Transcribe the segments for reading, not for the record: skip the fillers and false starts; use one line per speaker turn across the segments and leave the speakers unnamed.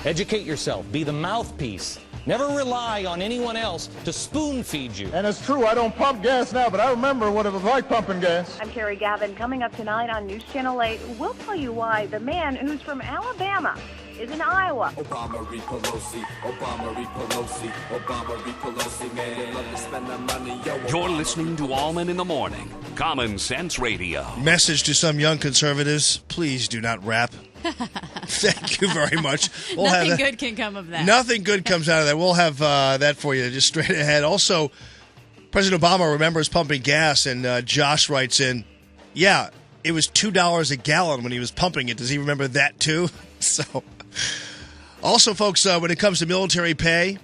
Educate yourself. Be the mouthpiece. Never rely on anyone else to spoon-feed you.
And it's true, I don't pump gas now, but I remember what it was like pumping gas.
I'm Terry Gavin. Coming up tonight on News Channel 8, we'll tell you why the man who's from Alabama is in Iowa.
Obama, Pelosi, Obama, Pelosi, Obama, Pelosi, man, they love to spend their money.
You're listening to Allman in the Morning, Common Sense Radio.
Message to some young conservatives, please do not rap. Thank you very much.
Nothing good can come of that.
Nothing good comes out of that. We'll have that for you just straight ahead. Also, President Obama remembers pumping gas, and Josh writes in, yeah, it was $2 a gallon when he was pumping it. Does he remember that too? So, also, folks, when it comes to military pay,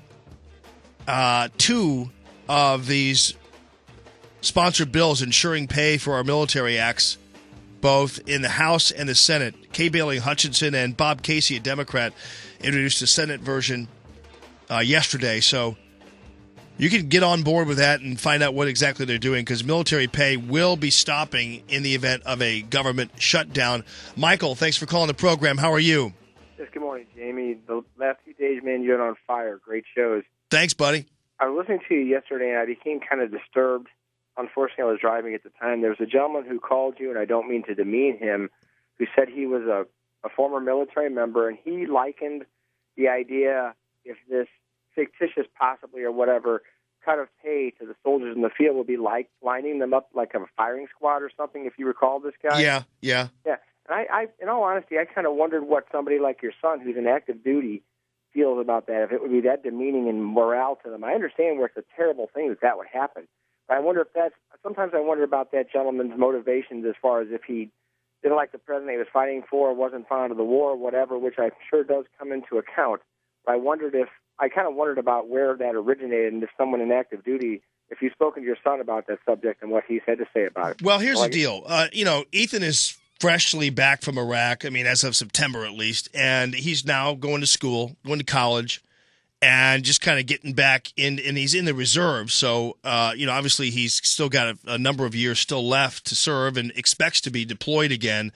two of these sponsored bills ensuring pay for our military acts, both in the House and the Senate. Kay Bailey Hutchinson and Bob Casey, a Democrat, introduced the Senate version yesterday. So you can get on board with that and find out what exactly they're doing, because military pay will be stopping in the event of a government shutdown. Michael, thanks for calling the program. How are you?
Yes, good morning, Jamie. The last few days, man, you're on fire. Great shows.
Thanks, buddy.
I was listening to you yesterday, and I became kind of disturbed. Unfortunately, I was driving at the time. There was a gentleman who called you, and I don't mean to demean him, who said he was a former military member, and he likened the idea, if this fictitious possibly or whatever cut of pay to the soldiers in the field would be like lining them up like a firing squad or something, if you recall this guy.
Yeah.
And I in all honesty, I kind of wondered what somebody like your son, who's in active duty, feels about that, if it would be that demeaning in morale to them. I understand where it's a terrible thing that would happen. I wonder if sometimes I wonder about that gentleman's motivations, as far as if he didn't like the president he was fighting for, or wasn't fond of the war, or whatever, which I'm sure does come into account. But I kind of wondered about where that originated, and if someone in active duty, if you've spoken to your son about that subject and what he's had to say about it.
Well, here's the deal. Ethan is freshly back from Iraq, as of September at least, and he's now going to school, going to college, and just kind of getting back in, and he's in the reserve. So, obviously he's still got a number of years still left to serve and expects to be deployed again,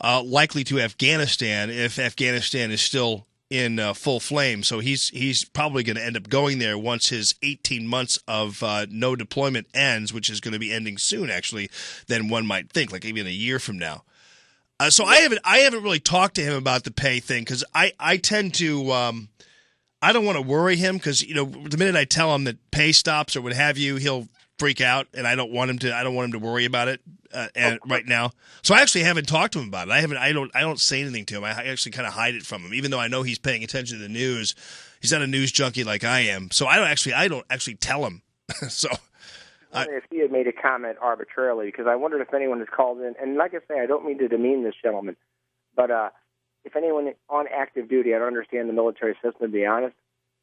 likely to Afghanistan if Afghanistan is still in full flame. So he's probably going to end up going there once his 18 months of no deployment ends, which is going to be ending soon, actually, than one might think, like even a year from now. So I haven't really talked to him about the pay thing, because I tend to I don't want to worry him, because the minute I tell him that pay stops or what have you, he'll freak out, and I don't want him to worry about it right now. So I actually haven't talked to him about it. I don't say anything to him. I actually kind of hide it from him, even though I know he's paying attention to the news. He's not a news junkie like I am, so I don't actually tell him. So.
If he had made a comment arbitrarily, because I wondered if anyone has called in, and like I say, I don't mean to demean this gentleman, but if anyone on active duty, I don't understand the military system, to be honest,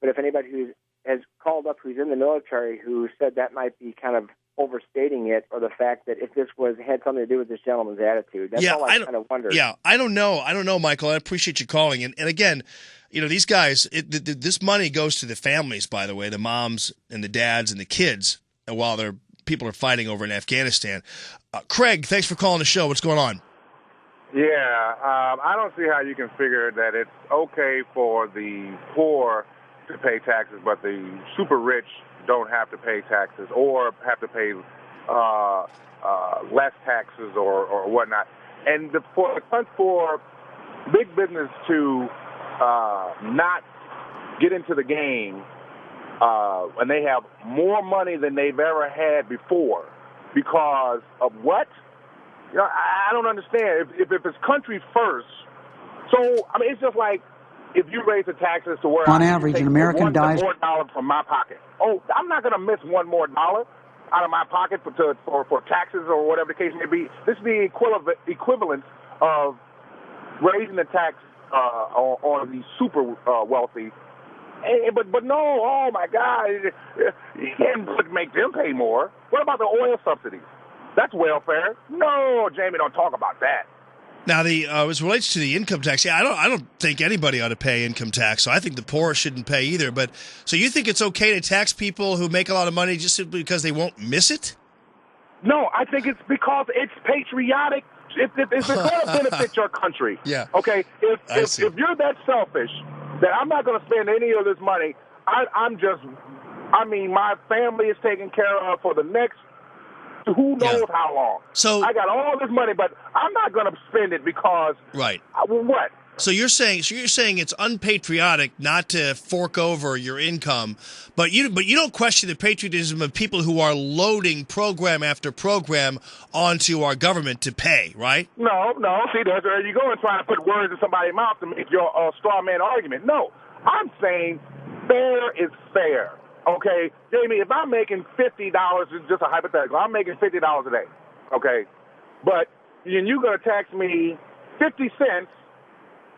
but if anybody who has called up who's in the military who said that might be kind of overstating it, or the fact that if this had something to do with this gentleman's attitude, that's all I kind of wondered.
Yeah, I don't know, Michael. I appreciate you calling. And again, these guys, this money goes to the families, by the way, the moms and the dads and the kids, while people are fighting over in Afghanistan. Craig, thanks for calling the show. What's going on?
Yeah, I don't see how you can figure that it's okay for the poor to pay taxes, but the super rich don't have to pay taxes, or have to pay less taxes or whatnot. And for big business to not get into the game, and they have more money than they've ever had before because of what? I don't understand. If it's country first, so, it's just like if you raise the taxes to where
on average an American dies
more dollar from my pocket. Oh, I'm not going to miss one more dollar out of my pocket for taxes or whatever the case may be. This is the equivalent of raising the tax on the super wealthy. But no, oh my God, you can't make them pay more. What about the oil subsidies? That's welfare. No, Jamie, don't talk about that.
Now, as it relates to the income tax, I don't think anybody ought to pay income tax. So I think the poor shouldn't pay either. But so you think it's okay to tax people who make a lot of money just simply because they won't miss it?
No, I think it's because it's patriotic. If it's going to benefit your country,
yeah.
Okay. If you're that selfish that I'm not going to spend any of this money. My family is taken care of for the next who knows how long.
So
I got all this money, but I'm not going to spend it because what?
So you're saying it's unpatriotic not to fork over your income, but you don't question the patriotism of people who are loading program after program onto our government to pay, right?
No. See, there you go and trying to put words in somebody's mouth to make your straw man argument. No, I'm saying fair is fair. Okay, Jamie, if I'm making $50, it's just a hypothetical. I'm making $50 a day. Okay, but you're going to tax me 50 cents.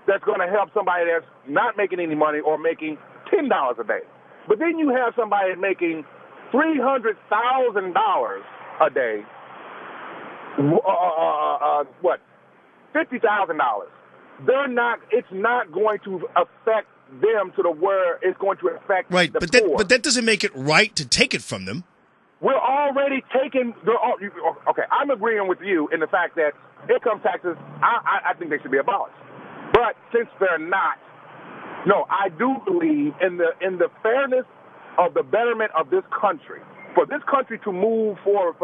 That's going to help somebody that's not making any money or making $10 a day. But then you have somebody making $300,000 a day. $50,000. It's not going to affect them to the where it's going to affect the poor.
But that doesn't make it right to take it from them.
We're already taking. Okay, I'm agreeing with you in the fact that income taxes. I think they should be abolished. But since they're not, no, I do believe in the fairness of the betterment of this country. For this country to move forward,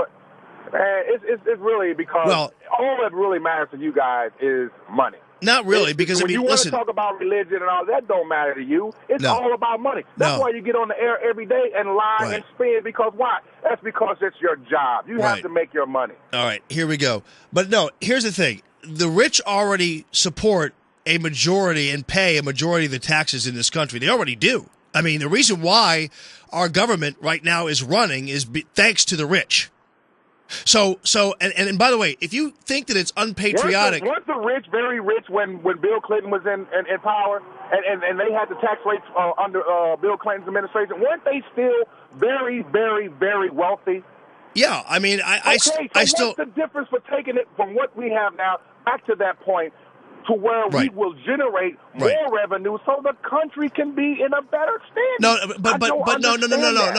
it's really because all that really matters to you guys is money.
Not really, because
when you want to talk about religion and all that, don't matter to you. It's all about money. That's why you get on the air every day and lie and spin. Because why? That's because it's your job. You have to make your money.
All right, here we go. But no, here's the thing: the rich already support a majority and pay a majority of the taxes in this country. They already do. I mean, the reason why our government right now is running is thanks to the rich. So, and by the way, if you think that it's unpatriotic,
weren't the rich very rich when Bill Clinton was in power, and they had the tax rates under Bill Clinton's administration? Weren't they still very, very, very wealthy?
Yeah, I mean, I still.
What's the difference for taking it from what we have now back to that point? To where we will generate more revenue, so the country can be in a better standing.
No.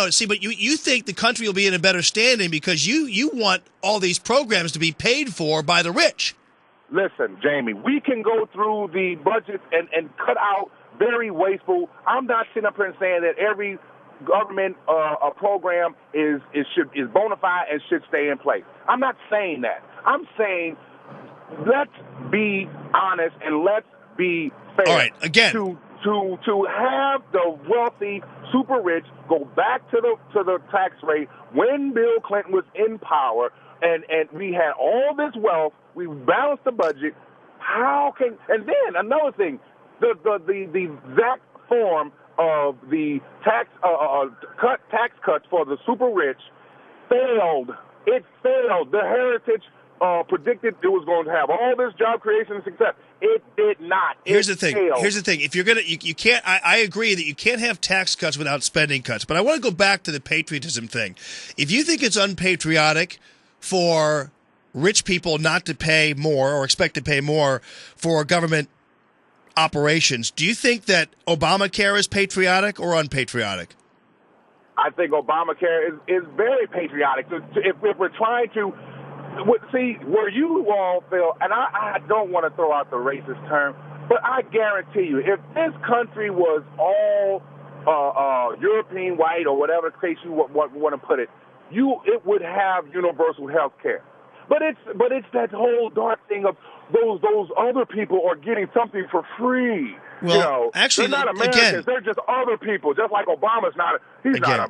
See, but you think the country will be in a better standing because you want all these programs to be paid for by the rich.
Listen, Jamie, we can go through the budget and cut out very wasteful. I'm not sitting up here and saying that every government program is bona fide and should stay in place. I'm not saying that. I'm saying, let's be honest and let's be fair.
All right, again,
to have the wealthy, super rich go back to the tax rate when Bill Clinton was in power, and we had all this wealth, we balanced the budget. And then another thing, the exact form of the tax cuts for the super rich failed. It failed. The Heritage predicted it was going to have all this job creation and success. It did not.
Here's the thing. If you're gonna, you can't. I agree that you can't have tax cuts without spending cuts. But I want to go back to the patriotism thing. If you think it's unpatriotic for rich people not to pay more or expect to pay more for government operations, do you think that Obamacare is patriotic or unpatriotic?
I think Obamacare is very patriotic. If we're trying to. See, where you all feel, and I don't want to throw out the racist term, but I guarantee you, if this country was all European white or whatever case you want to put it, it would have universal health care. But it's that whole dark thing of those other people are getting something for free.
Well, actually,
they're not Americans.
Again,
they're just other people. Just like Obama's not. He's not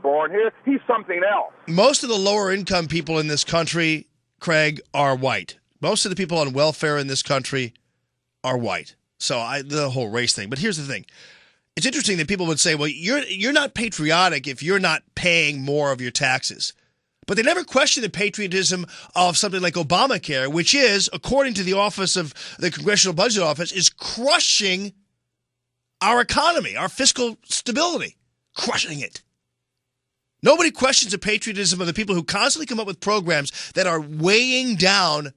born here. He's something else.
Most of the lower income people in this country, Craig, are white. Most of the people on welfare in this country are white. So the whole race thing. But here's the thing. It's interesting that people would say, well, you're not patriotic if you're not paying more of your taxes. But they never question the patriotism of something like Obamacare, which is, according to the Office of the Congressional Budget Office, is crushing our economy, our fiscal stability, crushing it. Nobody questions the patriotism of the people who constantly come up with programs that are weighing down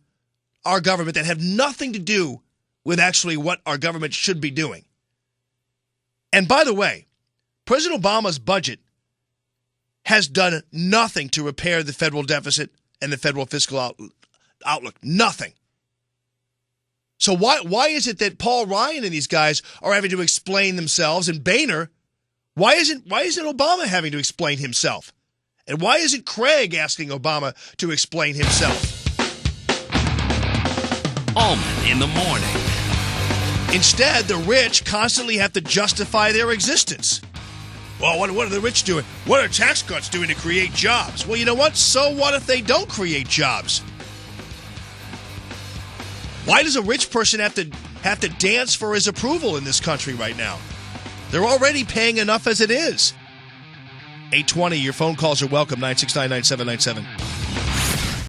our government that have nothing to do with actually what our government should be doing. And by the way, President Obama's budget has done nothing to repair the federal deficit and the federal fiscal outlook. Nothing. So why is it that Paul Ryan and these guys are having to explain themselves, and Boehner, why isn't Obama having to explain himself? And why isn't Craig asking Obama to explain himself?
Allman in the morning.
Instead, the rich constantly have to justify their existence. Well, what are the rich doing? What are tax cuts doing to create jobs? Well, you know what? So what if they don't create jobs? Why does a rich person have to dance for his approval in this country right now? They're already paying enough as it is. 820, your phone calls are welcome, 969-9797.